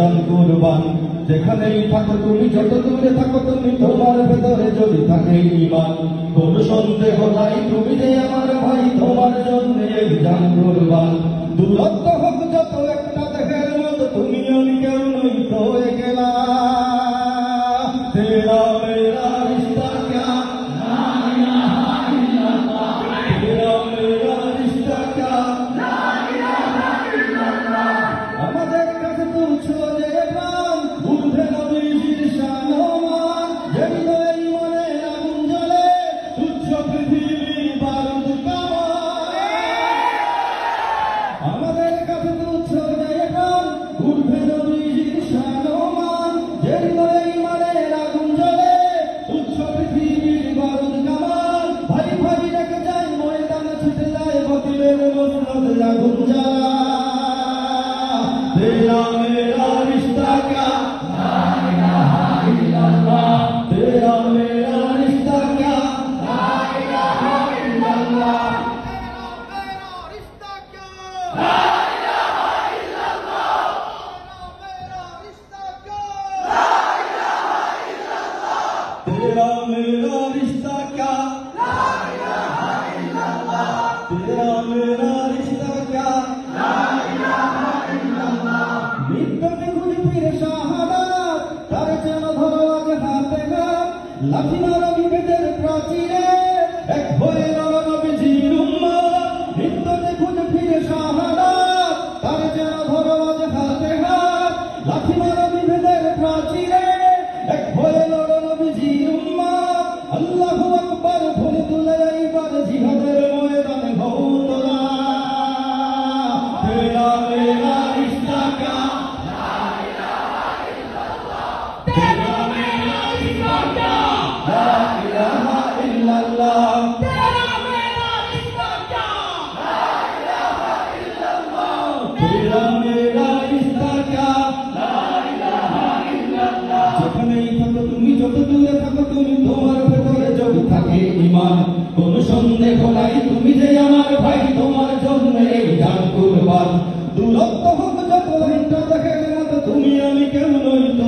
জান কুরবান। যেখানেই থাকো তুমি, যত দূরে থাকো তুমি, তোমার ভেতরে যদি থাকে ঈমান, কোন সন্দেহ নাই তুমি যে আমার ভাই, তোমার জন্য এই জান কুরবান। দূরত্ব হোক যত একটা দেহের মতো, তুমি আমি কেউ নই তো একলা। তেরা মেরা রিশতা ক্যা লা ইলাহা ইল্লাল্লাহ, তেরা মেরা রিশতা ক্যা লা ইলাহা ইল্লাল্লাহ। আমাদের কাছে তুচ্ছ যে প্রাণ, ঊর্ধ্বে নবীজির শান ও মান। যে হৃদয়ে ঈমানের আগুন জ্বলে, তুচ্ছ পৃথিবীর বারুদ কামান। আমাদের কাছে তুচ্ছ যে প্রাণ, ঊর্ধ্বে নবীজির শান ও মান। যে হৃদয়ে ঈমানের আগুন জ্বলে, তুচ্ছ পৃথিবীর বারুদ কামান। ভাই ভাই রেখে যায় ময়দানে, ছুটে যায় বাতিলের মসনদে আগুন জ্বালা। तेरा मेरा रिश्ता क्या ला इलाहा इल्लल्लाह, तेरा मेरा रिश्ता क्या ला इलाहा इल्लल्लाह, तेरा मेरा रिश्ता क्या ला इलाहा इल्लल्लाह, तेरा मेरा रिश्ता क्या ला इलाहा इल्लल्लाह, तेरा मेरा रिश्ता क्या ला इलाहा इल्लल्लाह, तेरा मेरा रिश्ता क्या ला इलाहा इल्लल्लाह। মৃত্যুকে খুঁজে ফিরে শাহাদাত, তার যেন ধরো আগে হাতে হাত। লাথি মারো বিভেদের প্রাচীরে, এক হয়ে লড়ো নবীজির উম্মত। মৃত্যুকে খুঁজে ফিরে শাহাদাত, তার যেন ধরো আগে হাতে হাত। লাথি মারো বিভেদের প্রাচীরে, এক হয়ে লড়ো নবীজির উম্মত। আল্লাহু আকবার বলে তুলে এইবার জিহাদের ময়দানে ভৌতরা। তেরা মেরা রিশতা ক্যা লা ইলাহা ইল্লাল্লাহ, তেরা মেরা রিশতা ক্যা লা ইলাহা ইল্লাল্লাহ, তেরা মেরা রিশতা ক্যা লা ইলাহা ইল্লাল্লাহ, তেরা মেরা রিশতা ক্যা লা ইলাহা ইল্লাল্লাহ। যেখানেই থাকো তুমি, যত দূরে থাকো তুমি, তোমার ভেতরে যদি থাকে ঈমান, কোন সন্দেহ নাই তুমি যে আমার ভাই, তোমার জন্য এই জান কুরবান। দূরত্ব হোক যত একটা দেহের মতো, তুমি আমি কেউ নই তো